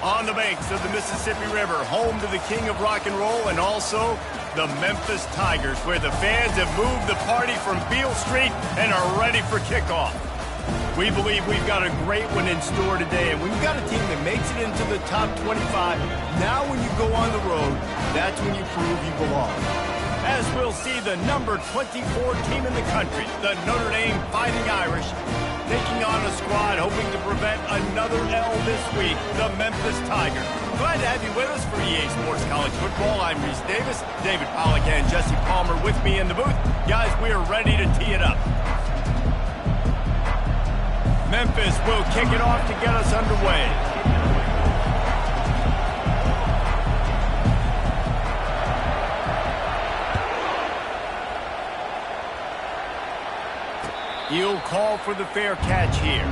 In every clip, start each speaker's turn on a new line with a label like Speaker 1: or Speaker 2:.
Speaker 1: On the banks of the Mississippi River, home to the king of rock and roll and also the Memphis Tigers, where the fans have moved the party from Beale Street and are ready for kickoff. We believe we've got a great one in store today, and we've got a team that makes it into the top 25. Now when you go on the road, that's when you prove you belong. As we'll see the number 24 team in the country, the Notre Dame Fighting Irish, taking on a squad hoping to prevent another L this week, the Memphis Tigers. Glad to have you with us for EA Sports College Football. I'm Reese Davis, David Pollack and Jesse Palmer with me in the booth. Guys, we are ready to tee it up. Memphis will kick it off to get us underway. He'll call for the fair catch here.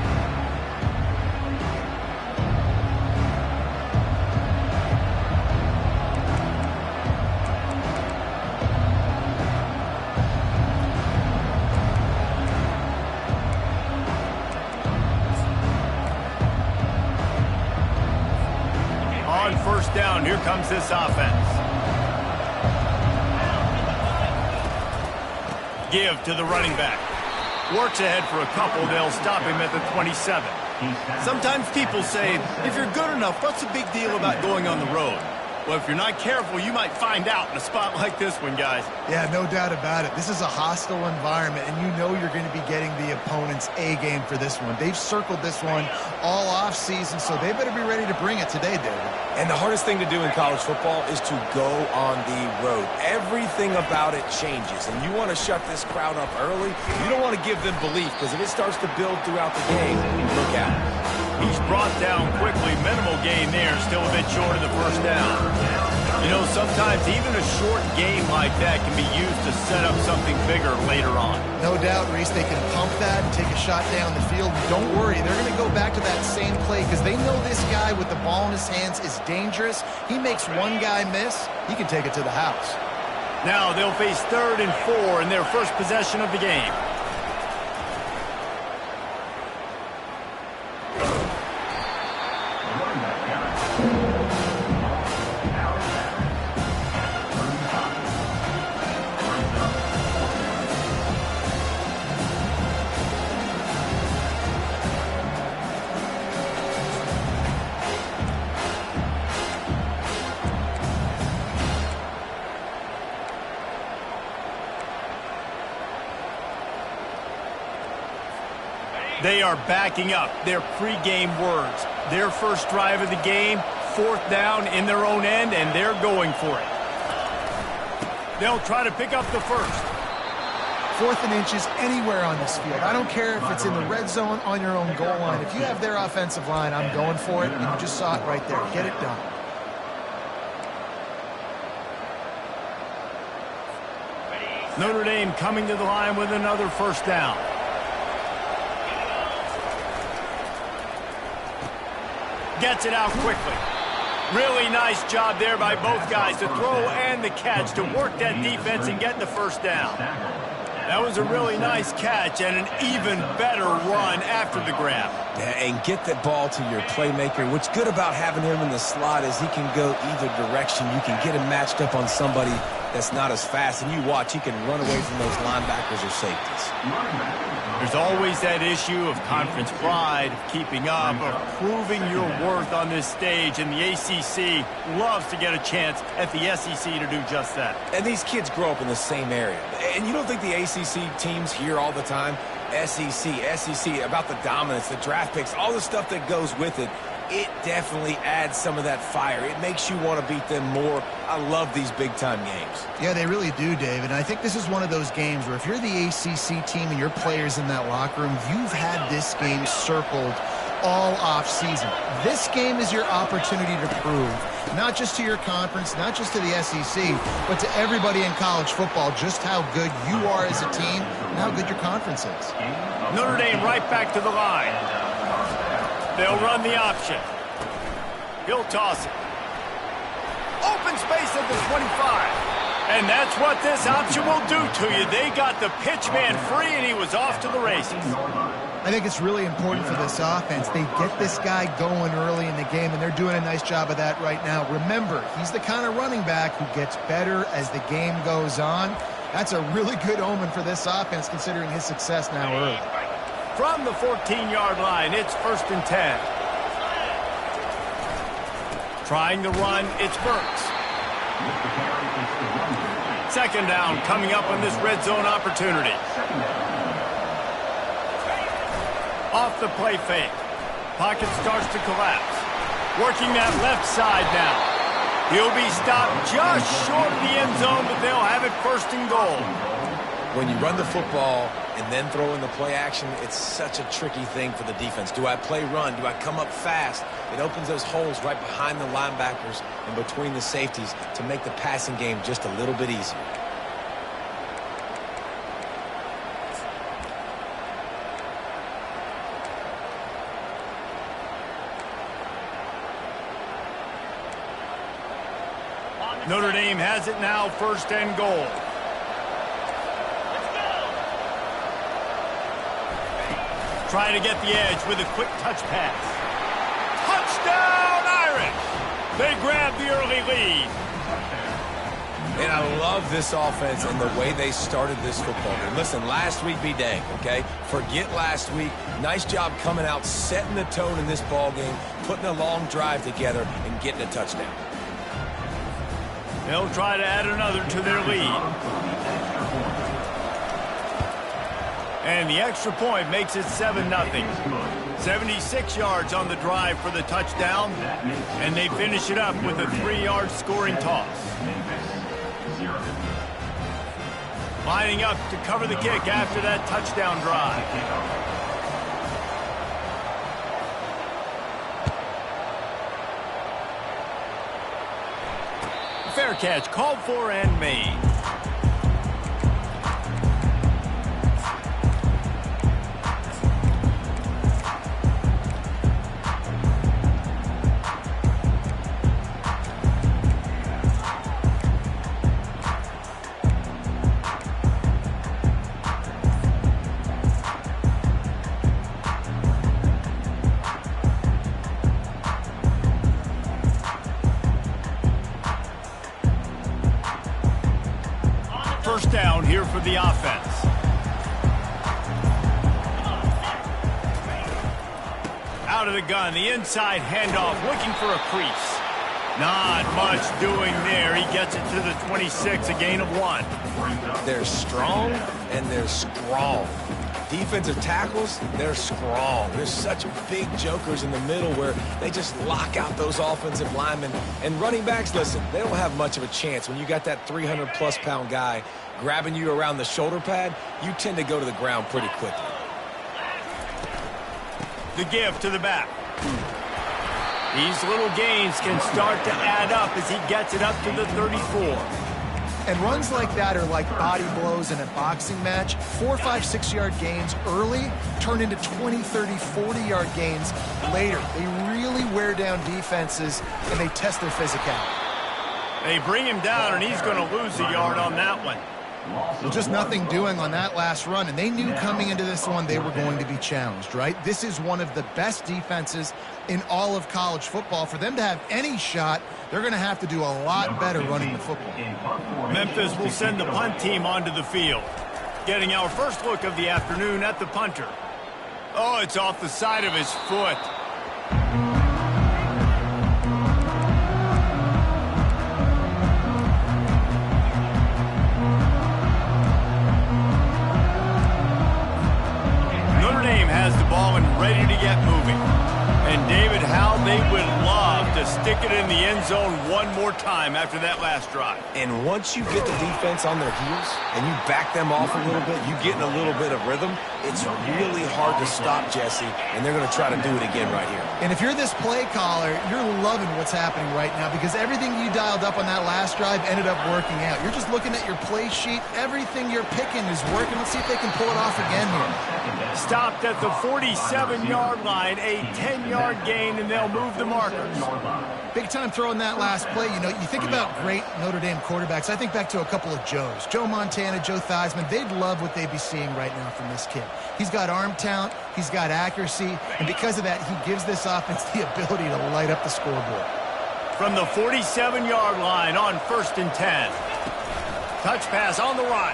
Speaker 1: On first down, here comes this offense. Give to the running back. Works ahead for a couple. They'll stop him at the 27. Sometimes people say, if you're good enough, what's the big deal about going on the road? Well, if you're not careful, you might find out in a spot like this one, guys.
Speaker 2: Yeah, no doubt about it. This is a hostile environment, and you know you're going to be getting the opponent's A game for this one. They've circled this one all off-season, so they better be ready to bring it today, David.
Speaker 3: And the hardest thing to do in college football is to go on the road. Everything about it changes, and you want to shut this crowd up early. You don't want to give them belief, because if it starts to build throughout the game, look out.
Speaker 1: He's brought down quickly. Minimal gain there, still a bit short of the first down. You know, sometimes even a short game like that can be used to set up something bigger later on.
Speaker 2: No doubt, Reese, they can pump that and take a shot down the field. Don't worry, they're going to go back to that same play because they know this guy with the ball in his hands is dangerous. He makes one guy miss, he can take it to the house.
Speaker 1: Now they'll face 3rd and 4 in their first possession of the game. They are backing up their pregame words. Their first drive of the game, 4th down in their own end, and they're going for it. They'll try to pick up the first.
Speaker 2: 4th and inches anywhere on this field. I don't care if it's in the red zone, on your own goal line. If you have their offensive line, I'm going for it, and you just saw it right there. Get it done.
Speaker 1: Notre Dame coming to the line with another first down. Gets it out quickly. Really nice job there by both guys to throw and the catch to work that defense and get the first down. That was a really nice catch and an even better run after the grab.
Speaker 3: Yeah, and get that ball to your playmaker. What's good about having him in the slot is he can go either direction. You can get him matched up on somebody that's not as fast, and you watch, he can run away from those linebackers or safeties.
Speaker 1: There's always that issue of conference pride, of keeping up, of proving your worth on this stage, and the ACC loves to get a chance at the SEC to do just that.
Speaker 3: And these kids grow up in the same area. And you don't think the ACC teams hear all the time, SEC, about the dominance, the draft picks, all the stuff that goes with it. It definitely adds some of that fire. It makes you want to beat them more. I love these big-time games.
Speaker 2: Yeah, they really do, David. And I think this is one of those games where if you're the ACC team and your players in that locker room, you've had this game circled all off-season. This game is your opportunity to prove, not just to your conference, not just to the SEC, but to everybody in college football, just how good you are as a team and how good your conference is.
Speaker 1: Notre Dame right back to the line. They'll run the option. He'll toss it. Open space at the 25. And that's what this option will do to you. They got the pitch man free, and he was off to the races.
Speaker 2: I think it's really important for this offense. They get this guy going early in the game, and they're doing a nice job of that right now. Remember, he's the kind of running back who gets better as the game goes on. That's a really good omen for this offense, considering his success now early.
Speaker 1: From the 14-yard line, it's 1st and 10. Trying to run, it's Burks. 2nd down coming up on this red zone opportunity. Off the play fake. Pocket starts to collapse. Working that left side now. He'll be stopped just short of the end zone, but they'll have it 1st and goal.
Speaker 3: When you run the football and then throw in the play action, it's such a tricky thing for the defense. Do I play run? Do I come up fast? It opens those holes right behind the linebackers and between the safeties to make the passing game just a little bit easier.
Speaker 1: Notre Dame has it now, 1st and goal. Trying to get the edge with a quick touch pass. Touchdown, Irish! They grab the early lead.
Speaker 3: And I love this offense and the way they started this football game. Listen, last week be dang, okay? Forget last week. Nice job coming out, setting the tone in this ball game, putting a long drive together, and getting a touchdown.
Speaker 1: They'll try to add another to their lead. And the extra point makes it 7-0. 76 yards on the drive for the touchdown. And they finish it up with a 3-yard scoring toss. Lining up to cover the kick after that touchdown drive. Fair catch called for and made. First down here for the offense. Out of the gun, the inside handoff, looking for a crease. Not much doing there. He gets it to the 26, a gain of 1.
Speaker 3: They're strong and they're strong. Defensive tackles, they're strong. There's such big jokers in the middle where they just lock out those offensive linemen. And running backs, listen, they don't have much of a chance. When you got that 300-plus pound guy grabbing you around the shoulder pad, you tend to go to the ground pretty quickly.
Speaker 1: The give to the back. These little gains can start to add up as he gets it up to the 34.
Speaker 2: And runs like that are like body blows in a boxing match. 4, 5, 6-yard gains early turn into 20, 30, 40-yard gains later. They really wear down defenses, and they test their physicality.
Speaker 1: They bring him down, and he's going to lose a yard on that one.
Speaker 2: Well, just nothing doing on that last run, and they knew coming into this one they were going to be challenged, right? This is one of the best defenses in all of college football. For them to have any shot, they're going to have to do a lot better running the football.
Speaker 1: Memphis will send the punt team onto the field. Getting our first look of the afternoon at the punter. Oh, it's off the side of his foot. Notre Dame has the ball and ready to get moving. And David, how they would love to stick it in the end zone one more time after that last drive.
Speaker 3: And once you get the defense on their heels and you back them off a little bit, you get in a little bit of rhythm, it's really hard to stop, Jesse, and they're going to try to do it again right here.
Speaker 2: And if you're this play caller, you're loving what's happening right now because everything you dialed up on that last drive ended up working out. You're just looking at your play sheet. Everything you're picking is working. Let's see if they can pull it off again here.
Speaker 1: Stopped at the 47-yard line, a 10-yard gain, and they'll move the markers.
Speaker 2: Big time throwing that last play. You know, you think about great Notre Dame quarterbacks. I think back to a couple of Joes. Joe Montana, Joe Theismann. They'd love what they'd be seeing right now from this kid. He's got arm talent. He's got accuracy. And because of that, he gives this offense the ability to light up the scoreboard.
Speaker 1: From the 47-yard line on 1st and 10. Touch pass on the run.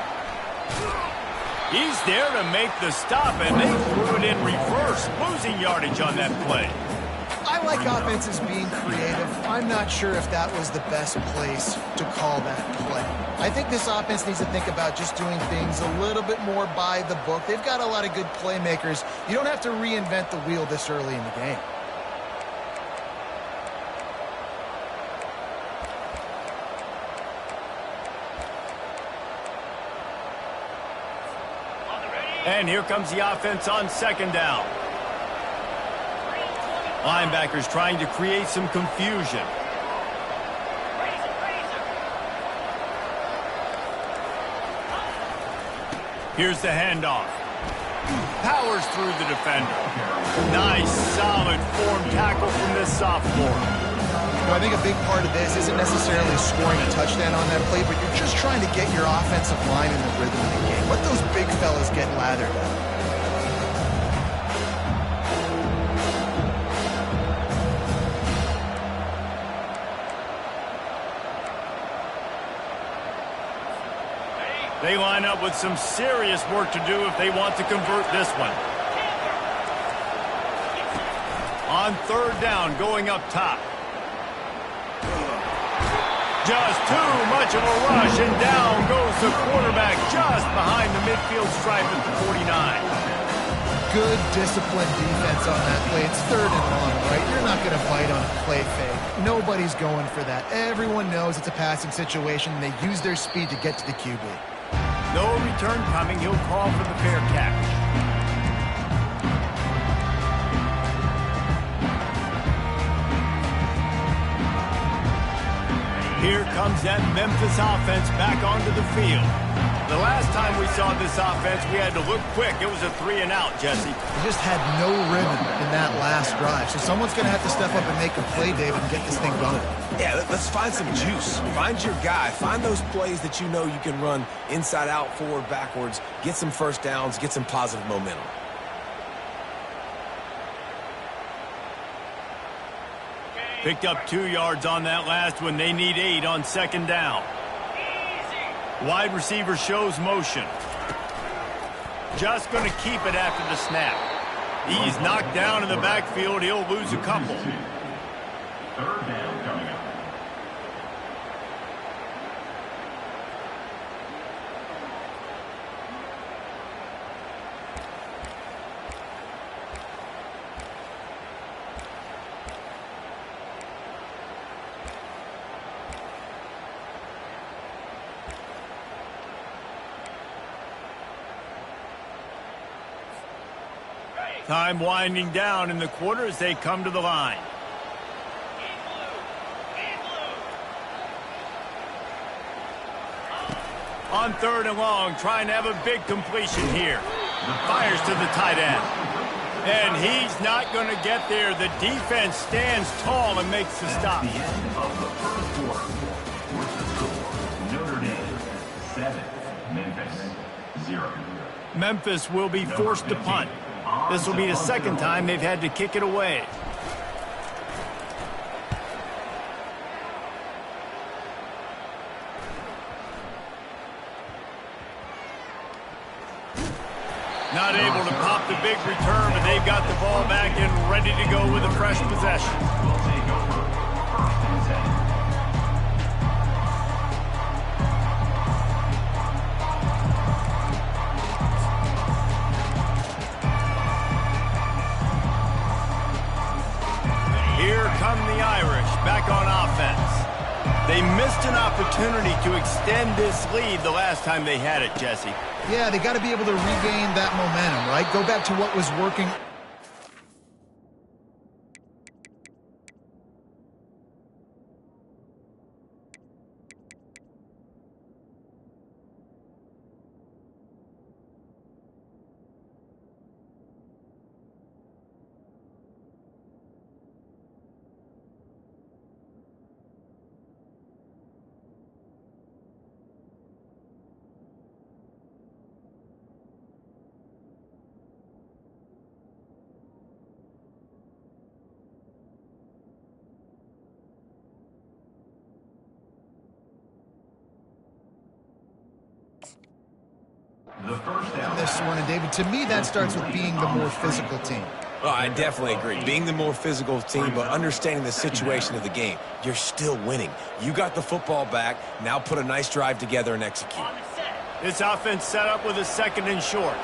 Speaker 1: He's there to make the stop, and they threw it in reverse, losing yardage on that play.
Speaker 2: I like offenses being creative. I'm not sure if that was the best place to call that play. I think this offense needs to think about just doing things a little bit more by the book. They've got a lot of good playmakers. You don't have to reinvent the wheel this early in the game.
Speaker 1: And here comes the offense on 2nd down. Linebackers trying to create some confusion. Here's the handoff. Powers through the defender. Nice, solid form tackle from this sophomore.
Speaker 2: You know, I think a big part of this isn't necessarily scoring a touchdown on that play, but you're just trying to get your offensive line in the rhythm of the game. Let those big fellas get lathered up.
Speaker 1: They line up with some serious work to do if they want to convert this one. On 3rd down, going up top. Just too much of a rush, and down goes the quarterback just behind the midfield stripe at the 49.
Speaker 2: Good, disciplined defense on that play. It's 3rd and long, right? You're not going to bite on a play fake. Nobody's going for that. Everyone knows it's a passing situation, and they use their speed to get to the QB.
Speaker 1: No return coming. He'll call for the fair catch. Here comes that Memphis offense back onto the field. The last time we saw this offense, we had to look quick. It was a 3-and-out, Jesse.
Speaker 2: They just had no rhythm in that last drive. So someone's going to have to step up and make a play, David, and get this thing going.
Speaker 3: Yeah, let's find some juice. Find your guy. Find those plays that you know you can run inside out, forward, backwards. Get some first downs. Get some positive momentum.
Speaker 1: Picked up 2 yards on that last one. They need 8 on 2nd down. Wide receiver shows motion. Just going to keep it after the snap. He's knocked down in the backfield. He'll lose a couple.
Speaker 4: 3rd down coming up.
Speaker 1: Time winding down in the quarter as they come to the line. On 3rd and long, trying to have a big completion here. Fires to the tight end. And he's not going to get there. The defense stands tall and makes the stop.
Speaker 4: At the end of the 1st quarter, what's the score? Notre Dame 7, Memphis 0.
Speaker 1: Memphis will be forced to punt. This will be the 2nd time they've had to kick it away. Not able to pop the big return, but they've got the ball back and ready to go with a fresh possession.
Speaker 4: Will take over 1st and 10.
Speaker 1: Here come the Irish back on offense. They missed an opportunity to extend this lead the last time they had it, Jesse.
Speaker 2: Yeah, they got to be able to regain that momentum, right? Go back to what was working.
Speaker 4: The first down.
Speaker 2: This one, and David, to me, that starts with being the more physical team.
Speaker 3: Well, I definitely agree. Being the more physical team, but understanding the situation of the game. You're still winning. You got the football back. Now put a nice drive together and execute.
Speaker 1: This offense set up with a 2nd and short.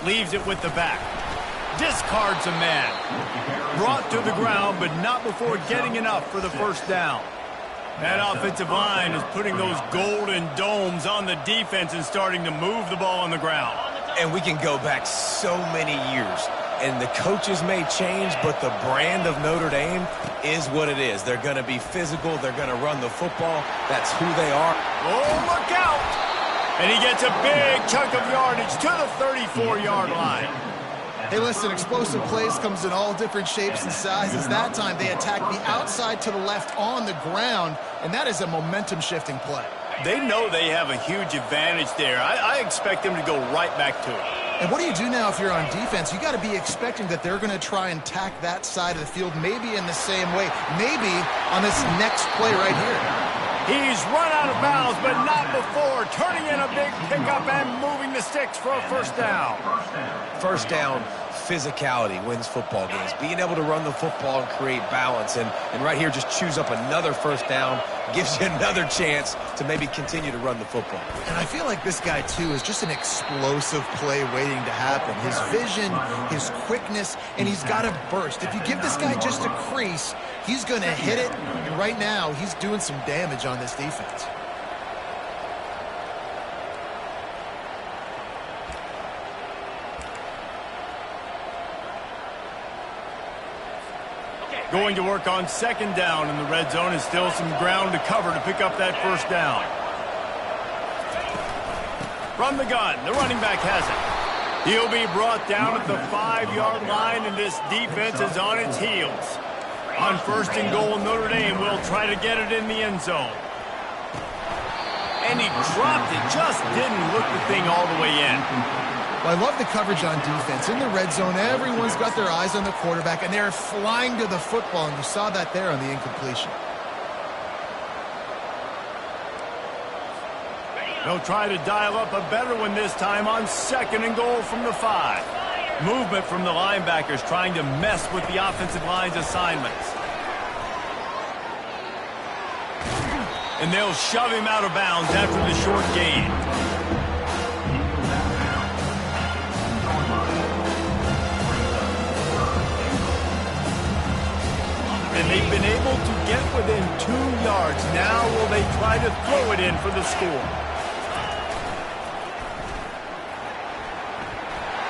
Speaker 1: Leaves it with the back. Discards a man. Brought to the ground, but not before getting enough for the first down. That offensive line is putting those golden domes on the defense and starting to move the ball on the ground.
Speaker 3: And we can go back so many years. And the coaches may change, but the brand of Notre Dame is what it is. They're going to be physical. They're going to run the football. That's who they are.
Speaker 1: Oh, look out! And he gets a big chunk of yardage to the 34-yard line.
Speaker 2: Hey, listen, explosive plays comes in all different shapes and sizes. That time they attack the outside to the left on the ground, and that is a momentum-shifting play.
Speaker 1: They know they have a huge advantage there. I expect them to go right back to it.
Speaker 2: And what do you do now if you're on defense? You got to be expecting that they're going to try and tack that side of the field maybe in the same way, maybe on this next play right here.
Speaker 1: He's run out of bounds, but not before turning in a big pickup and moving the sticks for a first down.
Speaker 3: First down, physicality wins football games. Being able to run the football and create balance. And right here, just choose up another first down, gives you another chance to maybe continue to run the football.
Speaker 2: And I feel like this guy, too, is just an explosive play waiting to happen. His vision, his quickness, and he's got to burst. If you give this guy just a crease, he's going to hit it. And right now, he's doing some damage on this defense.
Speaker 1: Going to work on 2nd down in the red zone, and still some ground to cover to pick up that first down. From the gun, the running back has it. He'll be brought down at the 5-yard line, and this defense is on its heels. On 1st and goal, Notre Dame will try to get it in the end zone. And he dropped it, just didn't look the thing all the way in.
Speaker 2: Well, I love the coverage on defense. In the red zone, everyone's got their eyes on the quarterback, and they're flying to the football, and you saw that there on the incompletion.
Speaker 1: They'll try to dial up a better one this time on 2nd and goal from the 5. Movement from the linebackers trying to mess with the offensive line's assignments. And they'll shove him out of bounds after the short gain. And they've been able to get within 2 yards. Now will they try to throw it in for the score?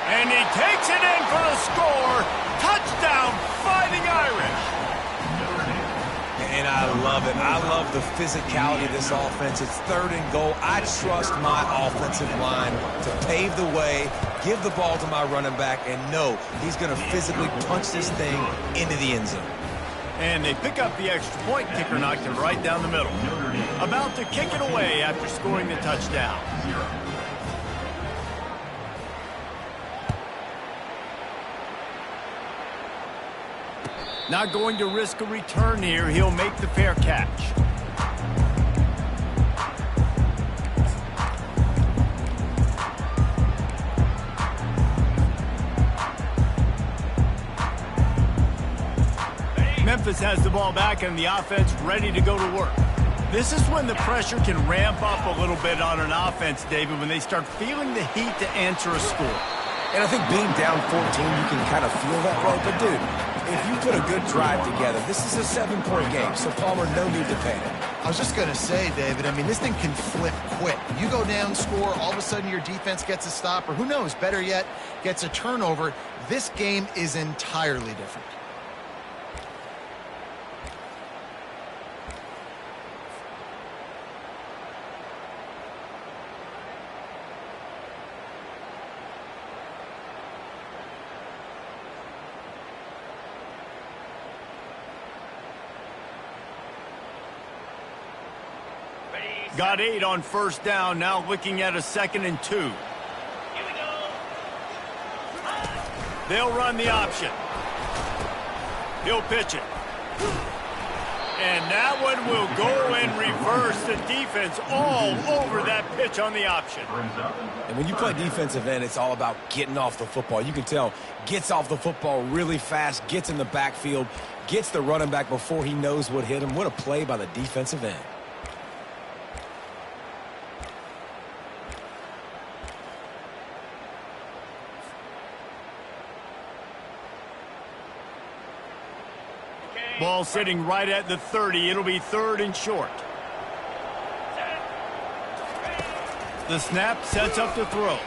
Speaker 1: And he takes it in for the score. Touchdown, Fighting Irish.
Speaker 3: And I love it. I love the physicality of this offense. It's 3rd and goal. I trust my offensive line to pave the way, give the ball to my running back, and know he's going to physically punch this thing into the end zone.
Speaker 1: And they pick up the extra point. Kicker knocked it right down the middle. About to kick it away after scoring the touchdown. Not going to risk a return here. He'll make the fair catch. Memphis has the ball back and the offense ready to go to work. This is when the pressure can ramp up a little bit on an offense, David, when they start feeling the heat to answer a score.
Speaker 3: And I think being down 14, you can kind of feel that way. But, dude, if you put a good drive together, this is a 7-point game, so Palmer, no need to panic.
Speaker 2: I was just going to say, David, I mean, this thing can flip quick. You go down, score, all of a sudden your defense gets a stop, or who knows, better yet, gets a turnover. This game is entirely different.
Speaker 1: Got 8 on 1st down, now looking at a 2nd and 2. They'll run the option. He'll pitch it. And that one will go in First, the defense all over that pitch on the option.
Speaker 3: And when you play defensive end, it's all about getting off the football. You can tell, gets off the football really fast, gets in the backfield, gets the running back before he knows what hit him. What a play by the defensive end.
Speaker 1: Ball sitting right at the 30. It'll be 3rd and short. The snap sets up the throw.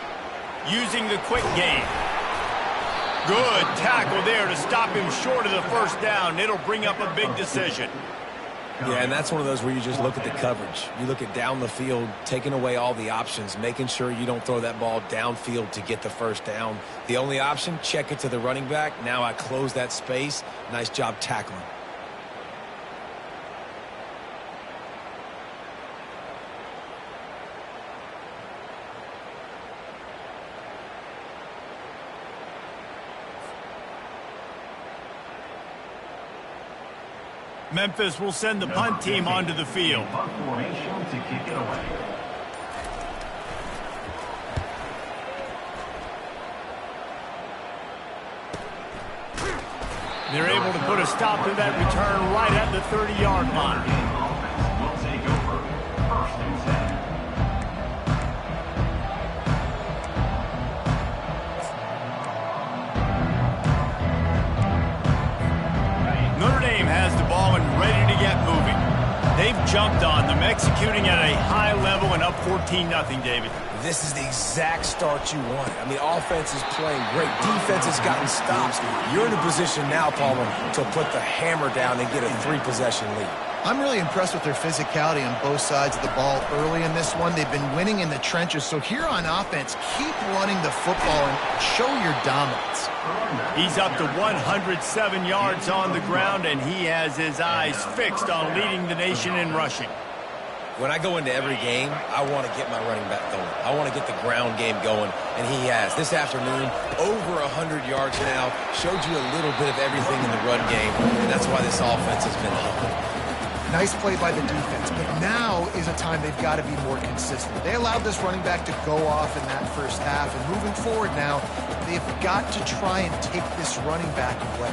Speaker 1: Using the quick game. Good tackle there to stop him short of the first down. It'll bring up a big decision.
Speaker 3: Yeah, and that's one of those where you just look at the coverage. You look at down the field, taking away all the options, making sure you don't throw that ball downfield to get the first down. The only option, check it to the running back. Now I close that space. Nice job tackling.
Speaker 1: Memphis will send the punt team onto the field.
Speaker 4: Punt formation to kick it away.
Speaker 1: They're able to put a stop to that return right at the 30-yard line.
Speaker 4: Offense will take over. 1st and 10.
Speaker 1: Notre Dame has the ball and ready to get moving. They've jumped on them, executing at a high level and up 14-0, David.
Speaker 3: This is the exact start you want. I mean, offense is playing great. Defense has gotten stops. You're in a position now, Palmer, to put the hammer down and get a 3-possession lead.
Speaker 2: I'm really impressed with their physicality on both sides of the ball early in this one. They've been winning in the trenches. So here on offense, keep running the football and show your dominance.
Speaker 1: He's up to 107 yards on the ground, and he has his eyes fixed on leading the nation in rushing.
Speaker 3: When I go into every game, I want to get my running back going. I want to get the ground game going, and he has. This afternoon, over 100 yards now, showed you a little bit of everything in the run game, and that's why this offense has been humming.
Speaker 2: Nice play by the defense, but now is a time they've got to be more consistent. They allowed this running back to go off in that first half, and moving forward now, they've got to try and take this running back away.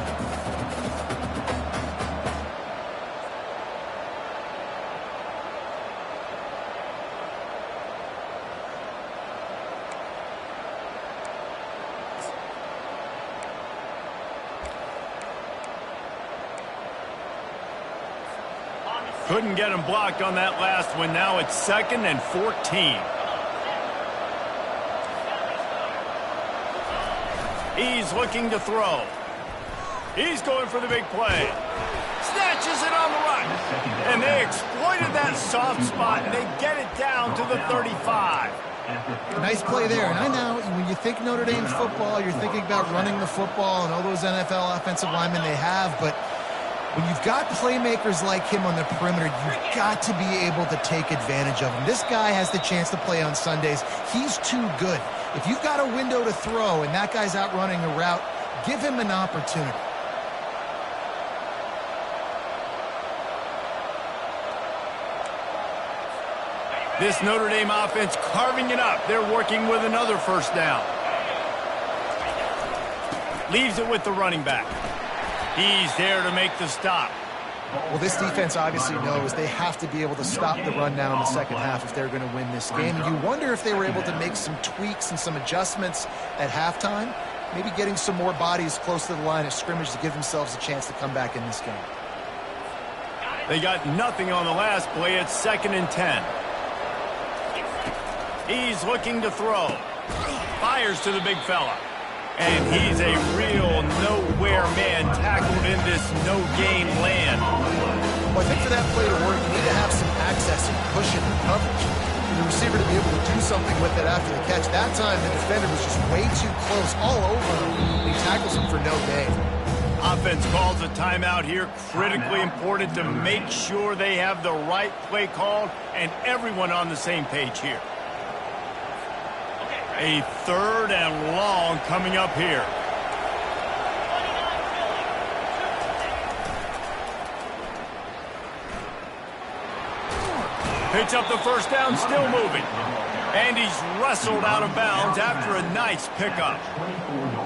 Speaker 1: Couldn't get him blocked on that last one. Now it's 2nd and 14. He's looking to throw. He's going for the big play. Snatches it on the run. And they exploited that soft spot, and they get it down to the 35.
Speaker 2: Nice play there. And I know when you think Notre Dame football, you're thinking about running the football and all those NFL offensive linemen they have, but when you've got playmakers like him on the perimeter, you've got to be able to take advantage of him. This guy has the chance to play on Sundays. He's too good. If you've got a window to throw and that guy's out running a route, give him an opportunity.
Speaker 1: This Notre Dame offense carving it up. They're working with another first down. Leaves it with the running back. He's there to make the stop.
Speaker 2: Well, this defense obviously knows they have to be able to stop the run now in the second half if they're going to win this game. And you wonder if they were able to make some tweaks and some adjustments at halftime, maybe getting some more bodies close to the line of scrimmage to give themselves a chance to come back in this game.
Speaker 1: They got nothing on the last play. It's 2nd and 10. He's looking to throw. Fires to the big fella. And he's a real nowhere man tackled in this no-game land.
Speaker 2: Well, I think for that play to work, you need to have some access and cushion and coverage. For the receiver to be able to do something with it after the catch. That time, the defender was just way too close, all over him. He tackles him for no gain.
Speaker 1: Offense calls a timeout here. Critically important to make sure they have the right play called and everyone on the same page here. A 3rd and long coming up here. Picks up the first down, still moving. And he's wrestled out of bounds after a nice pickup.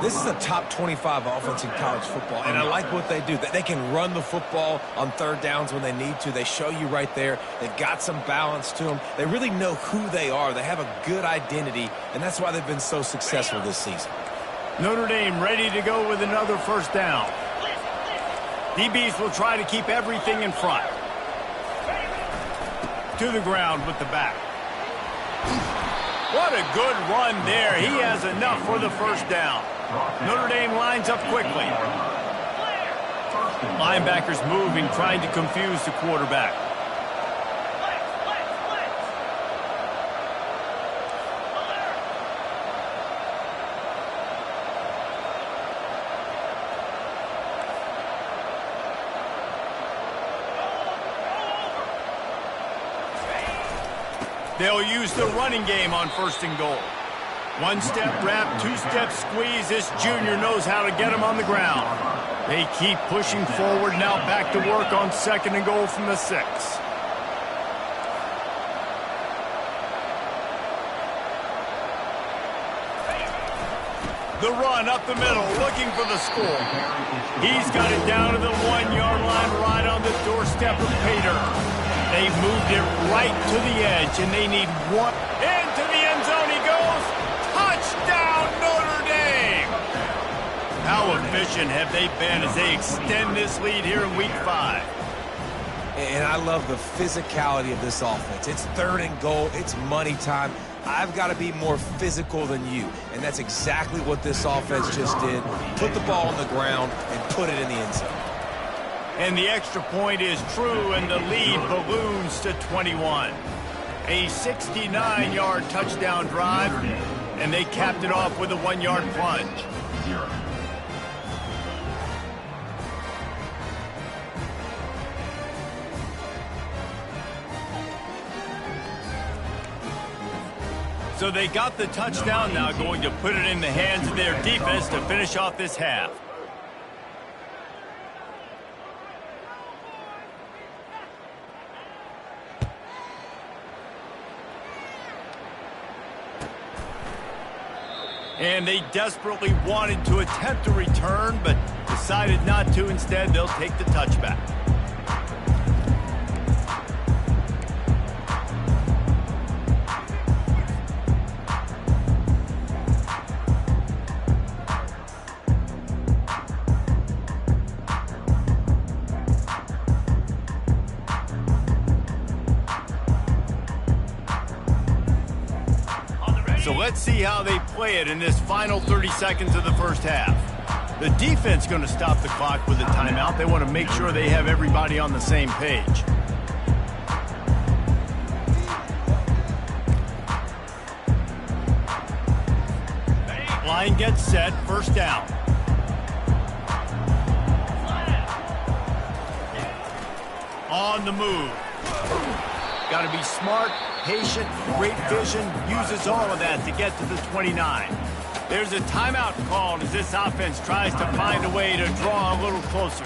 Speaker 3: This is a top 25 offense in college football, and I like what they do. They can run the football on third downs when they need to. They show you right there. They've got some balance to them. They really know who they are. They have a good identity, and that's why they've been so successful this season.
Speaker 1: Notre Dame ready to go with another first down. DBs will try to keep everything in front. To the ground with the back. What a good run there. He has enough for the first down. Notre Dame lines up quickly. Linebackers moving, trying to confuse the quarterback. They'll use the running game on first and goal. One-step wrap, two-step squeeze. This junior knows how to get him on the ground. They keep pushing forward, now back to work on second and goal from the 6. The run up the middle, looking for the score. He's got it down to the 1-yard line, right on the doorstep of Pater. They've moved it right to the edge, and they need one. Into the end zone he goes. Touchdown, Notre Dame! How efficient have they been as they extend this lead here in Week 5?
Speaker 3: And I love the physicality of this offense. It's third and goal. It's money time. I've got to be more physical than you. And that's exactly what this offense just did. Put the ball on the ground and put it in the end zone.
Speaker 1: And the extra point is true, and the lead balloons to 21. A 69-yard touchdown drive, and they capped it off with a 1-yard plunge. So they got the touchdown, now going to put it in the hands of their defense to finish off this half. And they desperately wanted to attempt a return, but decided not to. Instead, they'll take the touchback. So let's see how they play it in this final 30 seconds of the first half. The defense going to stop the clock with a timeout. They want to make sure they have everybody on the same page. Line gets set, first down. On the move. Got to be smart, patient, great vision, uses all of that to get to the 29. There's a timeout called as this offense tries to find a way to draw a little closer.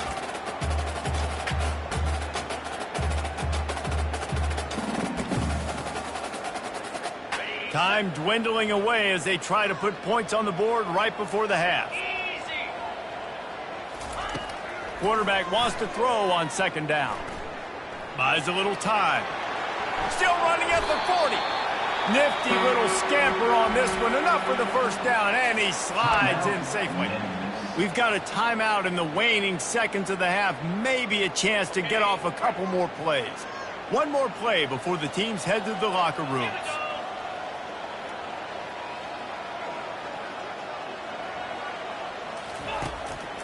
Speaker 1: Time dwindling away as they try to put points on the board right before the half. Quarterback wants to throw on second down. Buys a little time. Still running at the 40. Nifty little scamper on this one. Enough for the first down, and he slides in safely. We've got a timeout in the waning seconds of the half. Maybe a chance to get off a couple more plays. One more play before the teams head to the locker rooms.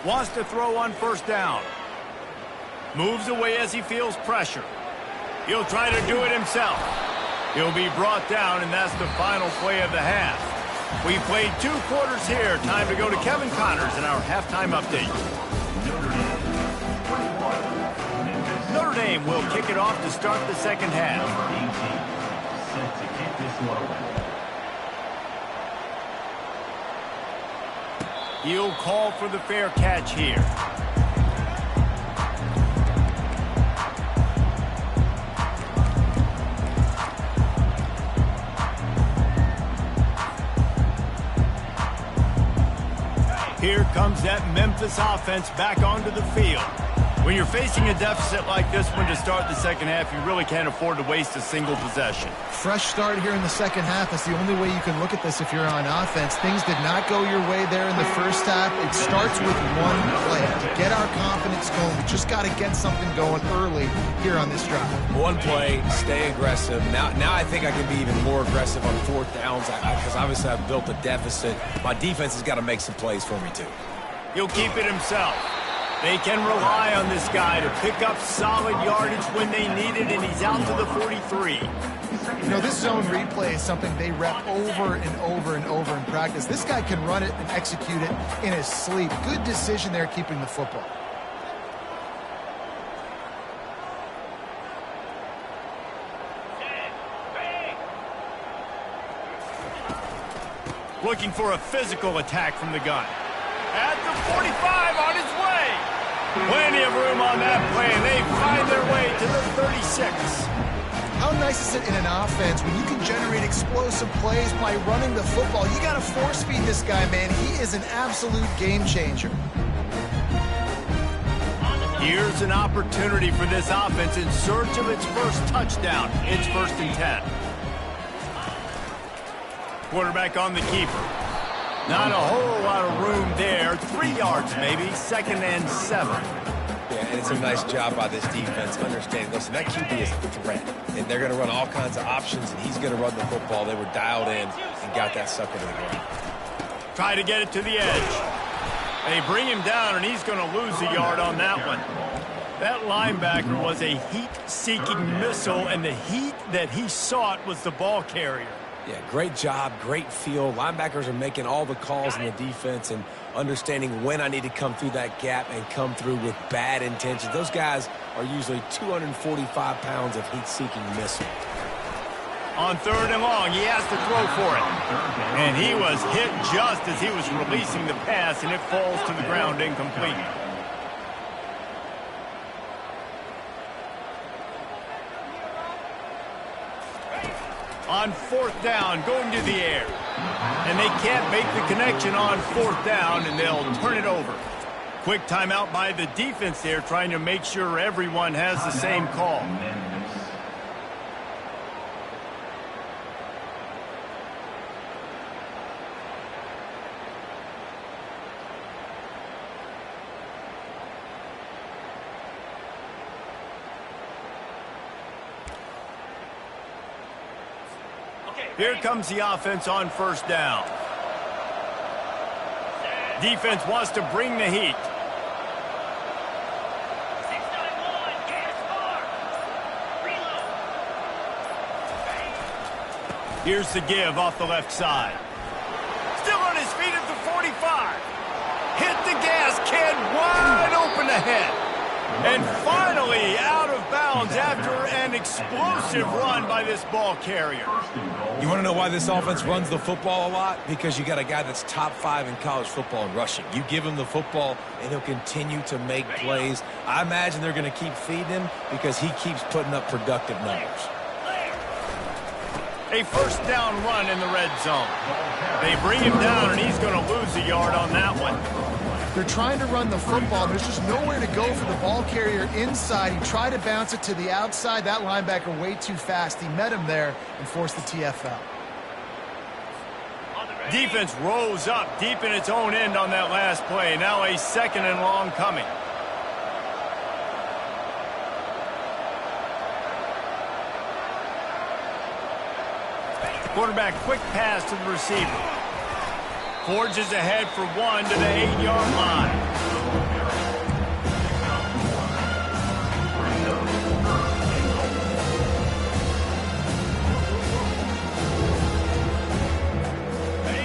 Speaker 1: Wants to throw on first down. Moves away as he feels pressure. He'll try to do it himself. He'll be brought down, and that's the final play of the half. We played 2 quarters here. Time to go to Kevin Connors in our halftime update. Notre Dame will kick it off to start the second half. He'll call for the fair catch here. Here comes that Memphis offense back onto the field. When you're facing a deficit like this one to start the second half, you really can't afford to waste a single possession.
Speaker 2: Fresh start here in the second half is the only way you can look at this if you're on offense. Things did not go your way there in the first half. It starts with one play. To get our confidence going, we just got to get something going early here on this drive.
Speaker 3: One play, stay aggressive. Now I think I can be even more aggressive on fourth downs because obviously I've built a deficit. My defense has got to make some plays for me too.
Speaker 1: He'll keep it himself. They can rely on this guy to pick up solid yardage when they need it, and he's out to the 43.
Speaker 2: You know, this zone replay is something they rep over and over and over in practice. This guy can run it and execute it in his sleep. Good decision there keeping the football.
Speaker 1: Looking for a physical attack from the gun. At the 45, on his way. Plenty of room on that play, and they find their way to the 36.
Speaker 2: How nice is it in an offense when you can generate explosive plays by running the football? You got to force feed this guy, man. He is an absolute game changer.
Speaker 1: Here's an opportunity for this offense in search of its first touchdown. It's 1st and 10. Quarterback on the keeper. Not a whole lot of room there. 3 yards maybe. 2nd and 7.
Speaker 3: Yeah, and it's a nice job by this defense. Understand, listen, that QB is a threat. And they're going to run all kinds of options, and he's going to run the football. They were dialed in and got that sucker to the ground.
Speaker 1: Try to get it to the edge. They bring him down, and he's going to lose a yard on that one. That linebacker was a heat-seeking missile, and the heat that he sought was the ball carrier.
Speaker 3: Yeah, great job, great feel. Linebackers are making all the calls in the defense and understanding when I need to come through that gap and come through with bad intentions. Those guys are usually 245 pounds of heat-seeking missile.
Speaker 1: On 3rd and long, he has to throw for it. And he was hit just as he was releasing the pass, and it falls to the ground incomplete. On 4th down, going to the air. And they can't make the connection on 4th down, and they'll turn it over. Quick timeout by the defense there, trying to make sure everyone has the same call. Here comes the offense on 1st down. Defense wants to bring the heat. Here's the give off the left side. Still on his feet at the 45. Hit the gas, kid, wide open ahead. And finally out of bounds after an explosive run by this ball carrier.
Speaker 3: You want to know why this offense runs the football a lot? Because you got a guy that's top 5 in college football in rushing. You give him the football, and he'll continue to make plays. I imagine they're going to keep feeding him because he keeps putting up productive numbers.
Speaker 1: A 1st down run in the red zone. They bring him down, and he's going to lose a yard on that one.
Speaker 2: They're trying to run the football. There's just nowhere to go for the ball carrier inside. He tried to bounce it to the outside. That linebacker way too fast. He met him there and forced the TFL.
Speaker 1: Defense rose up deep in its own end on that last play. Now a 2nd and long coming. Quarterback quick pass to the receiver. Forges ahead for 1 to the 8-yard line.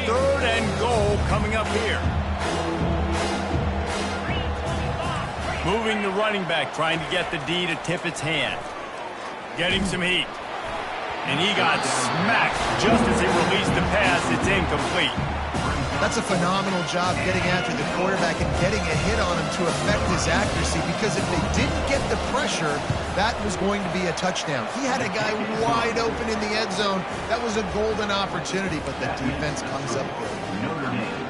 Speaker 1: Third and goal coming up here. Moving the running back, trying to get the D to tip its hand. Getting some heat. And he got smacked just as he released the pass. It's incomplete.
Speaker 2: That's a phenomenal job getting after the quarterback and getting a hit on him to affect his accuracy, because if they didn't get the pressure, that was going to be a touchdown. He had a guy wide open in the end zone. That was a golden opportunity, but the defense comes up good.
Speaker 4: Notre Dame,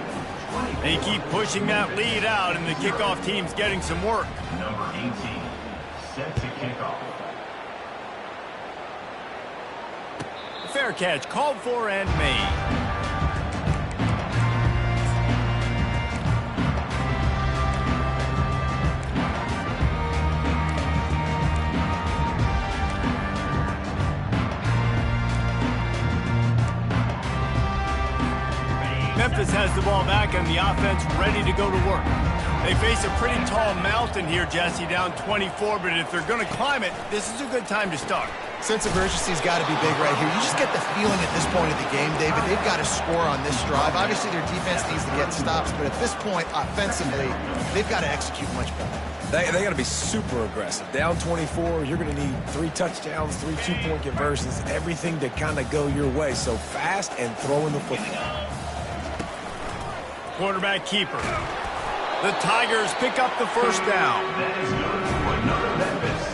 Speaker 4: 20
Speaker 1: They keep pushing that lead out, and the kickoff team's getting some work.
Speaker 4: Number 18, set to kick off.
Speaker 1: Fair catch, called for and made. Memphis has the ball back and the offense ready to go to work. They face a pretty tall mountain here, Jesse, down 24, but if they're going to climb it, this is a good time to start.
Speaker 2: Sense of urgency's got to be big right here. You just get the feeling at this point of the game, David, they've got to score on this drive. Obviously, their defense needs to get stops, but at this point, offensively, they've got to execute much better.
Speaker 3: They got to be super aggressive. Down 24, you're going to need 3 touchdowns, 3 two-point conversions, everything to kind of go your way. So fast and throwing the football.
Speaker 1: Quarterback keeper. The Tigers pick up the first down.
Speaker 4: That is good for another Memphis.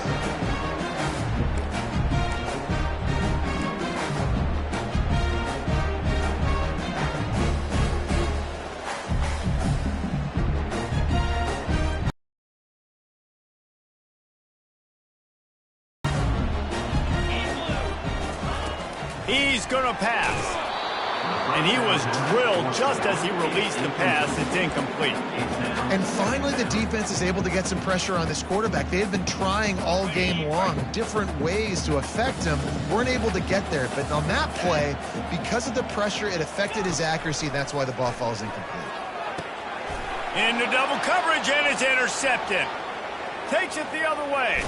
Speaker 1: He's going to pass. And he was drilled just as he released the pass. It's incomplete.
Speaker 2: And finally, the defense is able to get some pressure on this quarterback. They had been trying all game long, different ways to affect him. Weren't able to get there. But on that play, because of the pressure, it affected his accuracy. That's why the ball falls incomplete.
Speaker 1: Into double coverage, and it's intercepted. Takes it the other way.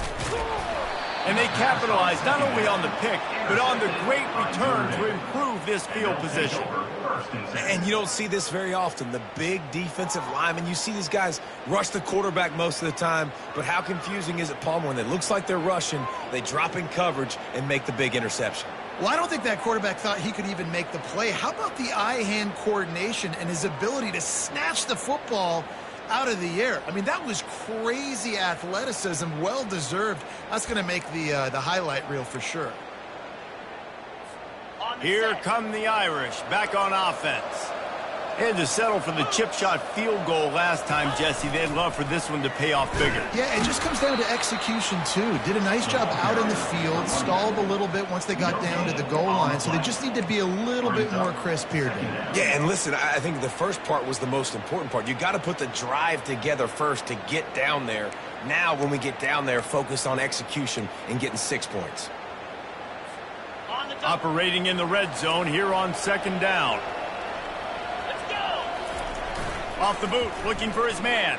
Speaker 1: And they capitalize not only on the pick, but on the great return to improve this field position.
Speaker 3: And you don't see this very often. The big defensive linemen, you see these guys rush the quarterback most of the time, but how confusing is it, Palmer, when it looks like they're rushing, they drop in coverage and make the big interception?
Speaker 2: Well, I don't think that quarterback thought he could even make the play. How about the eye-hand coordination and his ability to snatch the football out of the air? I mean, that was crazy athleticism, well-deserved. That's going to make the highlight reel for sure.
Speaker 1: Here come the Irish, back on offense. They had to settle for the chip shot field goal last time, Jesse. They'd love for this one to pay off bigger.
Speaker 2: Yeah, it just comes down to execution, too. Did a nice job out in the field, stalled a little bit once they got down to the goal line, so they just need to be a little bit more crisp here, David.
Speaker 3: Yeah, and listen, I think the first part was the most important part. You got to put the drive together first to get down there. Now, when we get down there, focus on execution and getting 6 points.
Speaker 1: Operating in the red zone here on second down. Off the boot, looking for his man.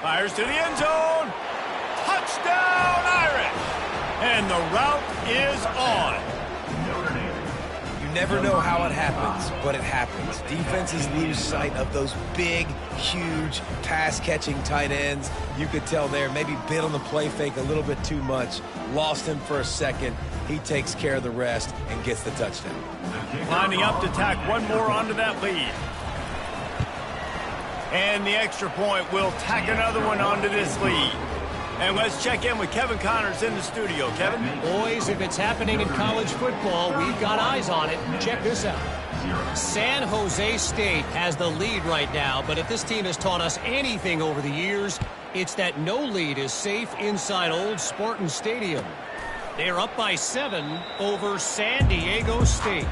Speaker 1: Fires to the end zone. Touchdown, Irish! And the route is on.
Speaker 3: You never know how it happens, but it happens. Defenses lose sight of those big, huge, pass-catching tight ends. You could tell there, maybe bit on the play fake a little bit too much. Lost him for a second. He takes care of the rest and gets the touchdown.
Speaker 1: Lining up to tack one more onto that lead. And the extra point will tack another one onto this lead. And let's check in with Kevin Connors in the studio. Kevin?
Speaker 5: Boys, if it's happening in college football, we've got eyes on it. Check this out. San Jose State has the lead right now, but if this team has taught us anything over the years, it's that no lead is safe inside Old Spartan Stadium. They're up by 7 over San Diego State.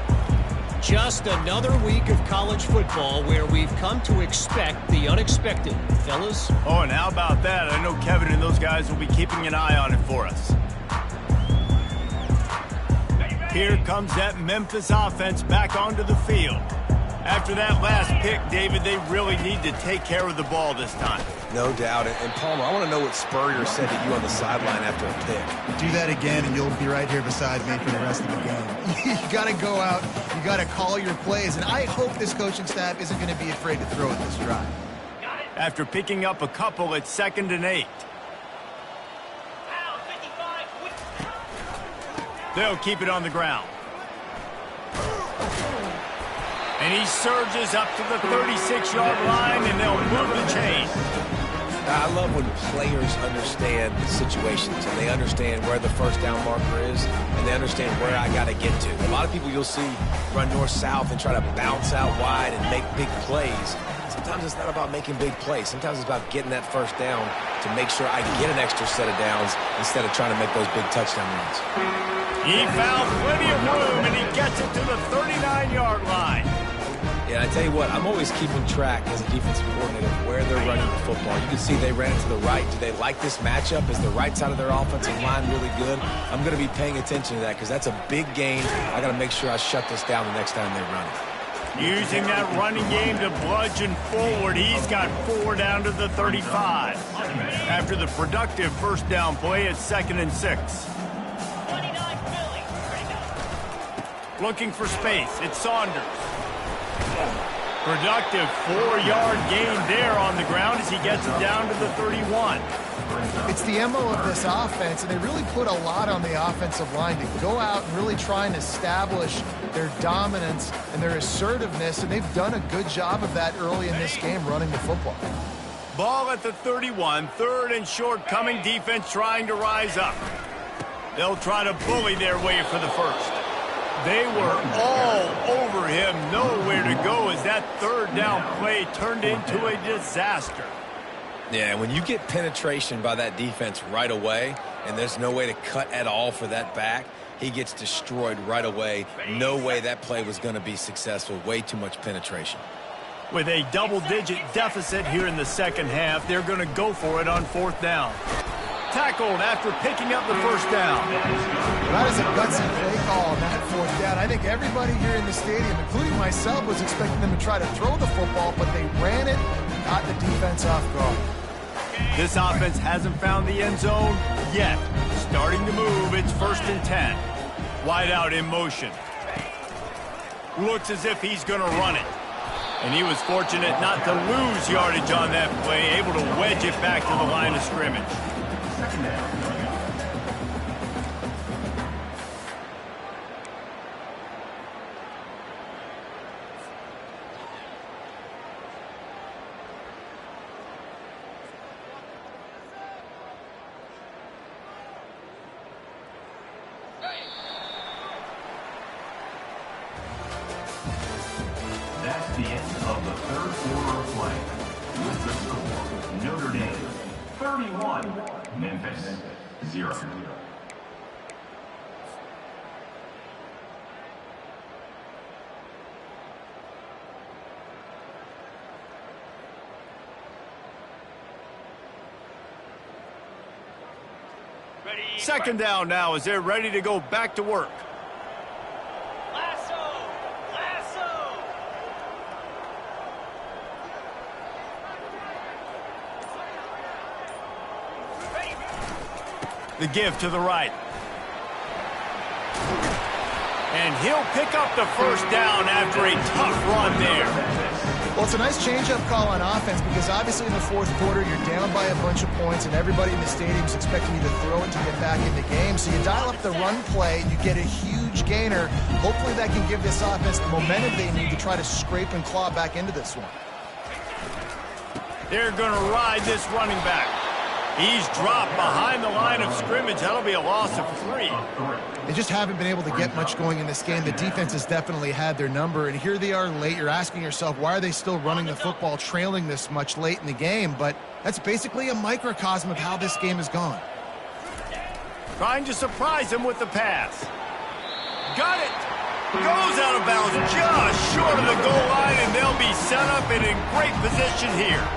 Speaker 5: Just another week of college football where we've come to expect the unexpected, fellas.
Speaker 1: Oh, and how about that? I know Kevin and those guys will be keeping an eye on it for us. Here comes that Memphis offense back onto the field. After that last pick, David, they really need to take care of the ball this time.
Speaker 3: No doubt. And Palmer, I want to know what Spurrier said to you on the sideline after a pick.
Speaker 2: Do that again, and you'll be right here beside me for the rest of the game. You got to go out. You got to call your plays. And I hope this coaching staff isn't going to be afraid to throw it this drive.
Speaker 1: After picking up a couple, it's 2nd and 8. They'll keep it on the ground. And he surges up to the 36-yard line, and they'll move the chain.
Speaker 3: I love when players understand the situations, and they understand where the first down marker is, and they understand where I got to get to. A lot of people you'll see run north-south and try to bounce out wide and make big plays. Sometimes it's not about making big plays. Sometimes it's about getting that first down to make sure I get an extra set of downs instead of trying to make those big touchdown runs.
Speaker 1: He found plenty of room, and he gets it to the 39-yard line.
Speaker 3: Yeah, I tell you what, I'm always keeping track as a defensive coordinator of where they're running the football. You can see they ran it to the right. Do they like this matchup? Is the right side of their offensive line really good? I'm going to be paying attention to that because that's a big gain. I got to make sure I shut this down the next time they run it.
Speaker 1: Using that running game to bludgeon forward, he's got 4 down to the 35. After the productive first down play, it's 2nd and 6. Looking for space, it's Saunders. Productive 4-yard gain there on the ground as he gets it down to the 31.
Speaker 2: It's the MO of this offense, and they really put a lot on the offensive line to go out and really try and establish their dominance and their assertiveness, and they've done a good job of that early in this game running the football.
Speaker 1: Ball at the 31, 3rd and short, coming defense trying to rise up. They'll try to bully their way for the first. They were all over him, nowhere to go as that 3rd down play turned into a disaster.
Speaker 3: Yeah, when you get penetration by that defense right away, and there's no way to cut at all for that back, he gets destroyed right away. No way that play was going to be successful. Way too much penetration.
Speaker 1: With a double-digit deficit here in the second half, they're going to go for it on 4th down. Tackled after picking up the first down.
Speaker 2: That is a gutsy play call on that 4th down. I think everybody here in the stadium, including myself, was expecting them to try to throw the football, but they ran it and caught the defense off guard.
Speaker 1: This offense hasn't found the end zone yet. Starting to move, it's 1st and 10. Wide out in motion. Looks as if he's going to run it. And he was fortunate not to lose yardage on that play, able to wedge it back to the line of scrimmage.
Speaker 4: Second down. That's the end of the 3rd quarter of play. With the score, Notre Dame 31, Memphis 0.
Speaker 1: Second down now as they're ready to go back to work. The give to the right. And he'll pick up the first down after a tough run there.
Speaker 2: Well, it's a nice change-up call on offense because obviously in the 4th quarter, you're down by a bunch of points and everybody in the stadium is expecting you to throw it to get back in the game. So you dial up the run play and you get a huge gainer. Hopefully that can give this offense the momentum they need to try to scrape and claw back into this one.
Speaker 1: They're going to ride this running back. He's dropped behind the line of scrimmage. That'll be a loss of 3.
Speaker 2: They just haven't been able to get much going in this game. The defense has definitely had their number, and here they are late. You're asking yourself, why are they still running the football, trailing this much late in the game? But that's basically a microcosm of how this game has gone.
Speaker 1: Trying to surprise him with the pass. Got it. Goes out of bounds just short of the goal line, and they'll be set up and in great position here.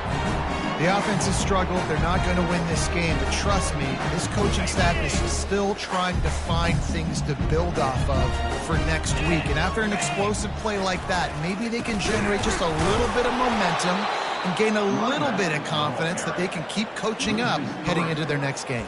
Speaker 2: The offense has struggled. They're not going to win this game, but trust me, this coaching staff is still trying to find things to build off of for next week. And after an explosive play like that, maybe they can generate just a little bit of momentum and gain a little bit of confidence that they can keep coaching up heading into their next game.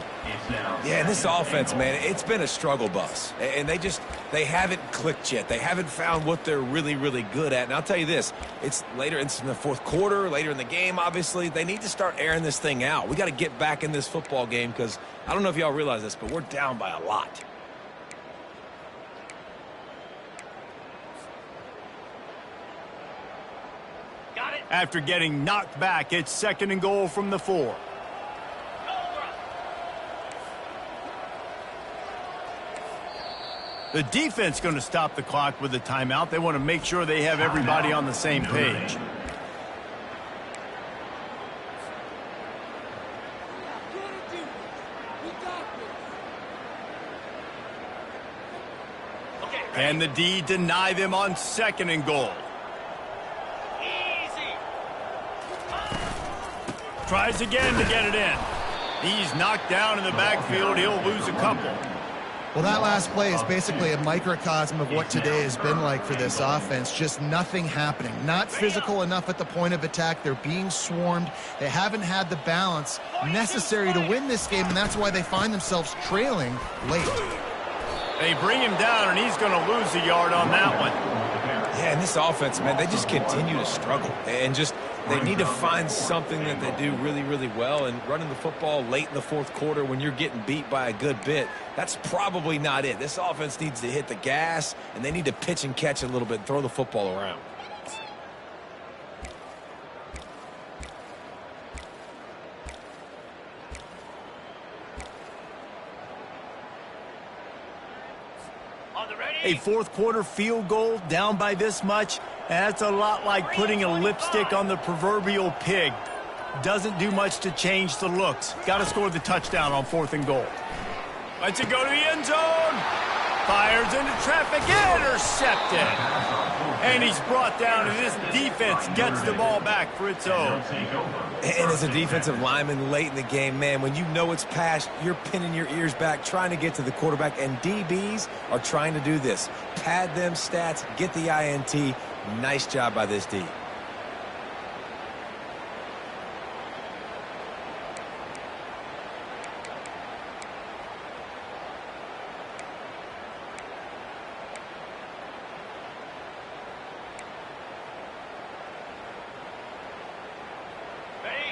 Speaker 3: Yeah, this offense, man, it's been a struggle bus. And they haven't clicked yet. They haven't found what they're really, really good at. And I'll tell you this, it's later in the 4th quarter, later in the game, obviously. They need to start airing this thing out. We got to get back in this football game because I don't know if y'all realize this, but we're down by a lot.
Speaker 1: After getting knocked back, it's 2nd and goal from the 4. The defense going to stop the clock with a timeout. They want to make sure they have everybody on the same page. Can the D deny them on 2nd and goal? Tries again to get it in. He's knocked down in the backfield. He'll lose a couple.
Speaker 2: Well, that last play is basically a microcosm of what today has been like for this offense. Just nothing happening. Not physical enough at the point of attack. They're being swarmed. They haven't had the balance necessary to win this game, and that's why they find themselves trailing late.
Speaker 1: They bring him down, and he's going to lose a yard on that one.
Speaker 3: Yeah, and this offense, man, they just continue to struggle. And just, they need to find something that they do really, really well. And running the football late in the 4th quarter when you're getting beat by a good bit, that's probably not it. This offense needs to hit the gas, and they need to pitch and catch a little bit and throw the football around.
Speaker 1: A 4th quarter field goal down by this much, that's a lot like putting a lipstick on the proverbial pig. Doesn't do much to change the looks. Got to score the touchdown on 4th and goal. Lets it go to the end zone. Fires into traffic, intercepted. And he's brought down, and this defense gets the ball back for its own.
Speaker 3: And as a defensive lineman late in the game, man, when you know it's passed, you're pinning your ears back, trying to get to the quarterback, and DBs are trying to do this. Pad them stats, get the INT. Nice job by this D.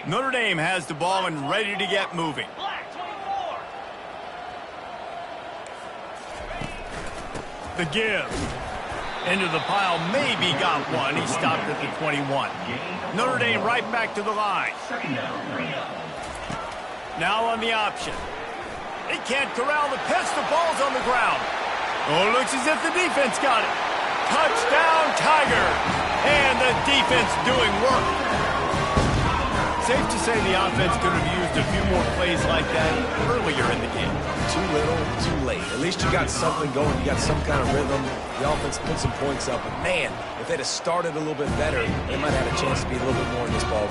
Speaker 1: Notre Dame has the ball and ready to get moving. The give. Into the pile, maybe got one. He stopped at the 21. Notre Dame right back to the line. Now on the option. They can't corral the pitch. The ball's on the ground. Oh, it looks as if the defense got it. Touchdown, Tigers. And the defense doing work. Safe to say the offense could have used a few more plays like that earlier in the game.
Speaker 3: Too little, too late. At least you got something going. You got some kind of rhythm. The offense put some points up. But, man, if they'd have started a little bit better, they might have a chance to be a little bit more in this ballgame.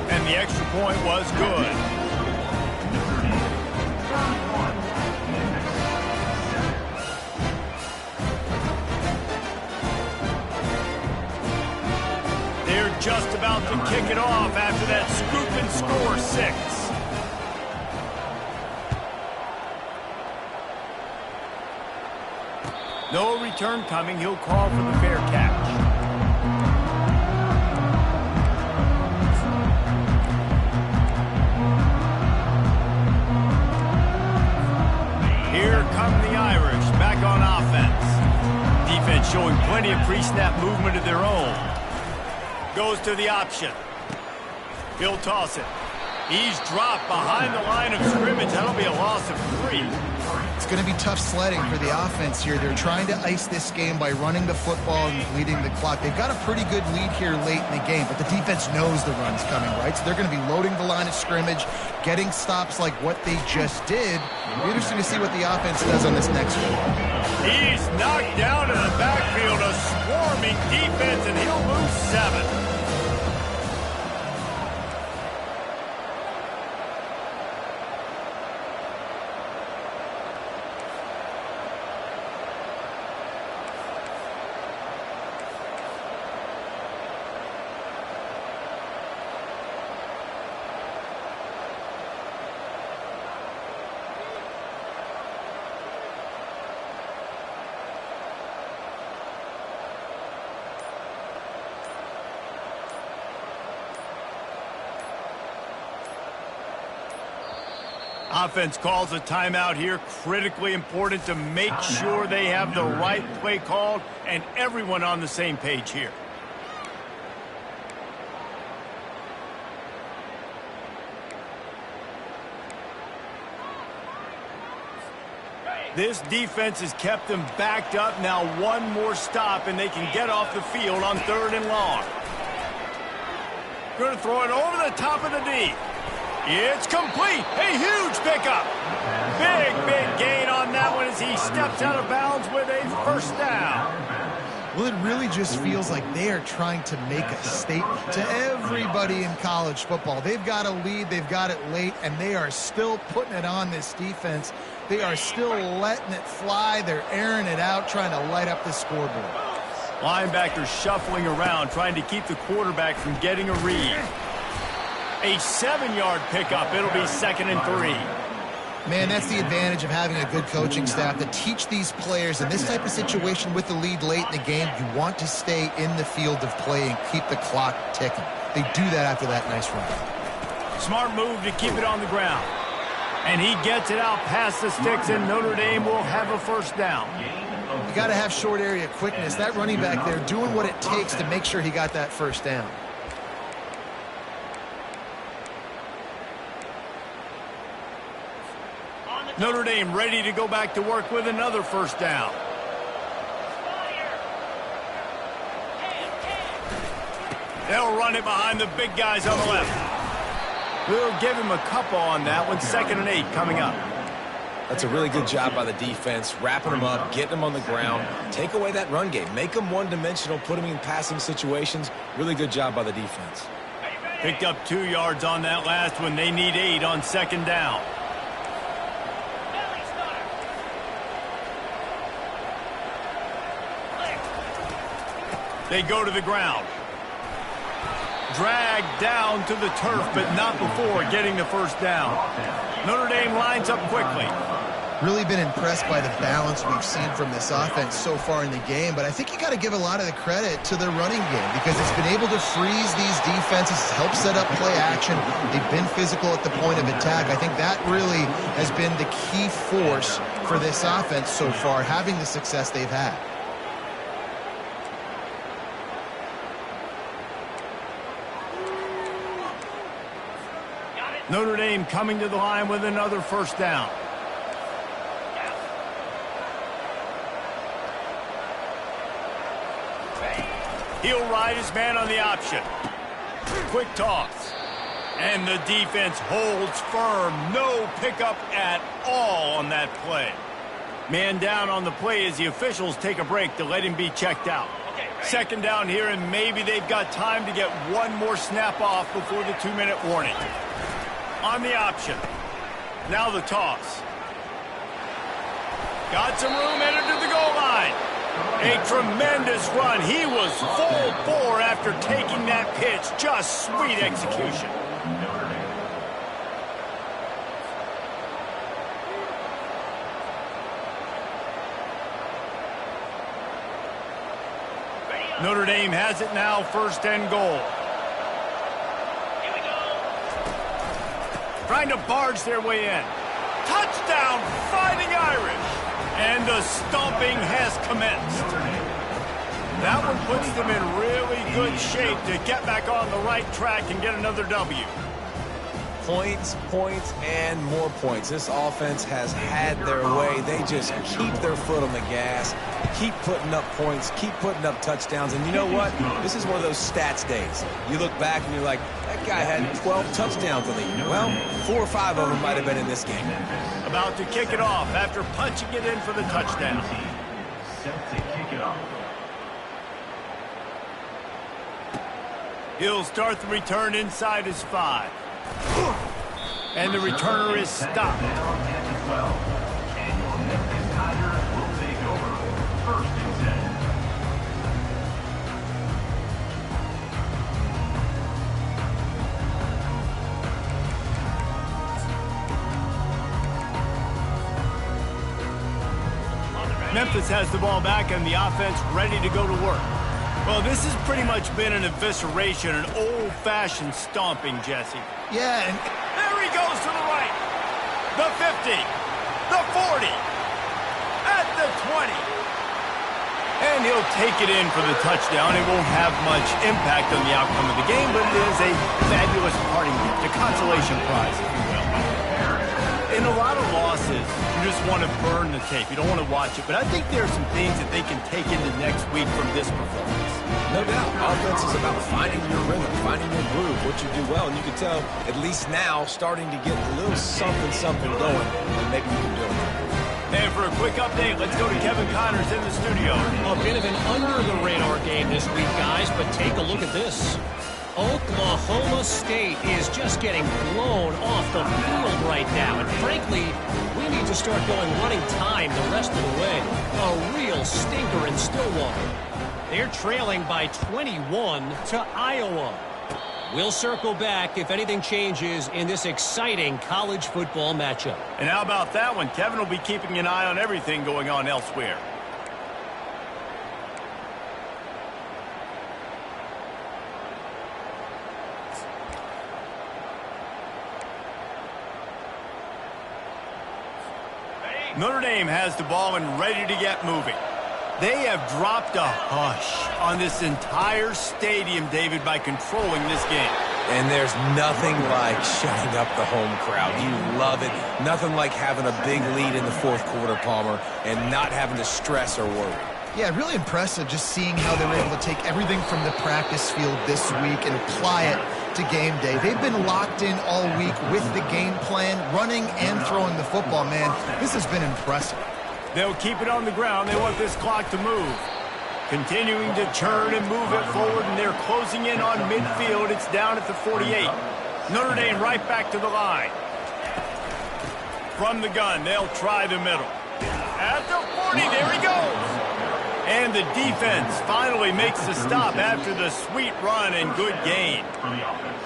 Speaker 1: And the extra point was good. They're just about to kick it off after that scoop and score 6. No return coming. He'll call for the fair catch. Here come the Irish back on offense. Defense showing plenty of pre-snap movement of their own. Goes to the option. He'll toss it. He's dropped behind the line of scrimmage. That'll be a loss of 3.
Speaker 2: It's going to be tough sledding for the offense here. They're trying to ice this game by running the football and leading the clock. They've got a pretty good lead here late in the game, but the defense knows the run's coming, right? So they're going to be loading the line of scrimmage, getting stops like what they just did. It'll be interesting to see what the offense does on this next one.
Speaker 1: He's knocked down in the backfield, a swarming defense, and he'll lose 7. Offense calls a timeout here. Critically important to make sure they have the right play called and everyone on the same page here. This defense has kept them backed up. Now one more stop and they can get off the field on 3rd and long. Going to throw it over the top of the D. It's complete. A huge pickup. Big gain on on that one as he steps out of bounds with a first down.
Speaker 2: Well, it really just feels like they are trying to make a statement to everybody in college football. They've got a lead, they've got it late, and they are still putting it on this defense. They are still letting it fly. They're airing it out, trying to light up the scoreboard.
Speaker 1: Linebackers shuffling around, trying to keep the quarterback from getting a read. A 7-yard pickup. It'll be 2nd and 3.
Speaker 2: Man, that's the advantage of having a good coaching staff to teach these players in this type of situation with the lead late in the game. You want to stay in the field of play and keep the clock ticking. They do that after that nice run.
Speaker 1: Smart move to keep it on the ground. And he gets it out past the sticks, and Notre Dame will have a first down.
Speaker 2: You got to have short area quickness. That running back there doing what it takes to make sure he got that first down.
Speaker 1: Notre Dame ready to go back to work with another first down. They'll run it behind the big guys on the left. We'll give him a couple on that one. 2nd and 8 coming up.
Speaker 3: That's a really good job by the defense, wrapping them up, getting them on the ground. Take away that run game. Make them one-dimensional, put them in passing situations. Really good job by the defense.
Speaker 1: Picked up 2 yards on that last one. They need 8 on 2nd down. They go to the ground. Dragged down to the turf, but not before getting the first down. Notre Dame lines up quickly.
Speaker 2: Really been impressed by the balance we've seen from this offense so far in the game, but I think you got to give a lot of the credit to their running game because it's been able to freeze these defenses, help set up play action. They've been physical at the point of attack. I think that really has been the key force for this offense so far, having the success they've had.
Speaker 1: Notre Dame coming to the line with another first down. He'll ride his man on the option. Quick toss. And the defense holds firm. No pickup at all on that play. Man down on the play as the officials take a break to let him be checked out. 2nd down here, and maybe they've got time to get one more snap off before the 2-minute warning. On the option. Now the toss. Got some room, entered to the goal line. A tremendous run. He was full bore after taking that pitch. Just sweet execution. Notre Dame has it now, 1st and goal. Trying to barge their way in. Touchdown, Fighting Irish. And the stomping has commenced. That one puts them in really good shape to get back on the right track and get another W.
Speaker 3: Points, points, and more points. This offense has had their way. They just keep their foot on the gas, keep putting up points, keep putting up touchdowns. And you know what? This is one of those stats days. You look back and you're like, that guy had 12 touchdowns on the year. Well, 4 or 5 of them might have been in this game.
Speaker 1: About to kick it off after punching it in for the touchdown.
Speaker 4: Set to kick it off.
Speaker 1: He'll start the return inside his 5. And the returner is stopped.
Speaker 4: Down at the 12. And your Memphis Tigers will take over. 1st and 10.
Speaker 1: Memphis has the ball back and the offense ready to go to work. Well, this has pretty much been an evisceration, an old-fashioned stomping, Jesse.
Speaker 2: Yeah, and
Speaker 1: there he goes to the right. The 50, the 40, at the 20. And he'll take it in for the touchdown. It won't have much impact on the outcome of the game, but it is a fabulous parting gift, a consolation prize, if you will. In a lot of losses, you just want to burn the tape. You don't want to watch it. But I think there are some things that they can take into next week from this performance.
Speaker 3: No doubt. Offense is about finding your rhythm, finding your groove, what you do well. And you can tell, at least now, starting to get a little something going, and maybe you can do it.
Speaker 1: And And for a quick update, let's go to Kevin Connors in the studio.
Speaker 5: A bit of an under-the-radar game this week, guys, but take a look at this. Oklahoma State is just getting blown off the field right now. And frankly, we need to start going running time the rest of the way. A real stinker in Stillwater. They're trailing by 21 to Iowa. We'll circle back if anything changes in this exciting college football matchup.
Speaker 1: And how about that one? Kevin will be keeping an eye on everything going on elsewhere. Notre Dame has the ball and ready to get moving. They have dropped a hush on this entire stadium, David, by controlling this game.
Speaker 3: And there's nothing like shutting up the home crowd. You love it. Nothing like having a big lead in the fourth quarter, Palmer, and not having to stress or worry.
Speaker 2: Yeah, really impressive just seeing how they were able to take everything from the practice field this week and apply it to game day. They've been locked in all week with the game plan, running and throwing the football, man. This has been impressive.
Speaker 1: They'll keep it on the ground. They want this clock to move. Continuing to turn and move it forward, and they're closing in on midfield. It's down at the 48. Notre Dame right back to the line. From the gun, they'll try the middle. At the 40, there he goes. And the defense finally makes the stop after the sweet run and good gain.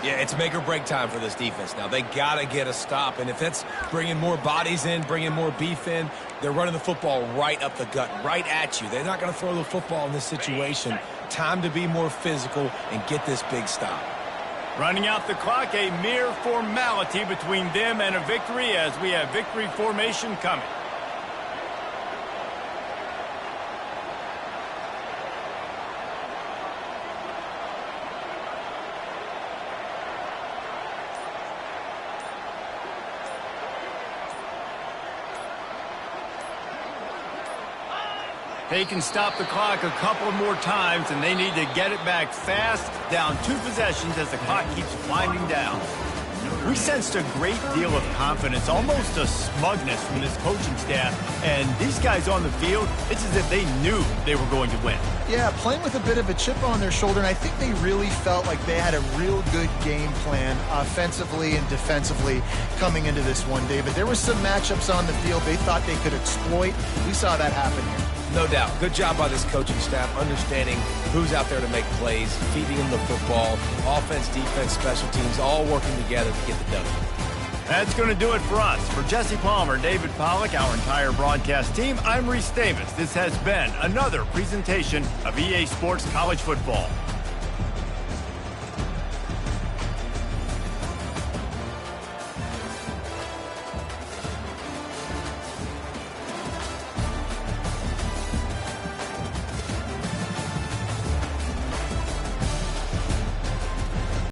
Speaker 3: Yeah, it's make or break time for this defense now. They got to get a stop, and if it's bringing more bodies in, bringing more beef in, they're running the football right up the gut, right at you. They're not going to throw the football in this situation. Time to be more physical and get this big stop.
Speaker 1: Running out the clock, a mere formality between them and a victory as we have victory formation coming. They can stop the clock a couple more times, and they need to get it back fast, down 2 possessions as the clock keeps winding down. We sensed a great deal of confidence, almost a smugness from this coaching staff, and these guys on the field, it's as if they knew they were going to win.
Speaker 2: Yeah, playing with a bit of a chip on their shoulder, and I think they really felt like they had a real good game plan offensively and defensively coming into this one, David. There were some matchups on the field they thought they could exploit. We saw that happen here.
Speaker 3: No doubt. Good job by this coaching staff, understanding who's out there to make plays, feeding them the football, offense, defense, special teams, all working together to get the W.
Speaker 1: That's going to do it for us. For Jesse Palmer, David Pollack, our entire broadcast team, I'm Reese Davis. This has been another presentation of EA Sports College Football.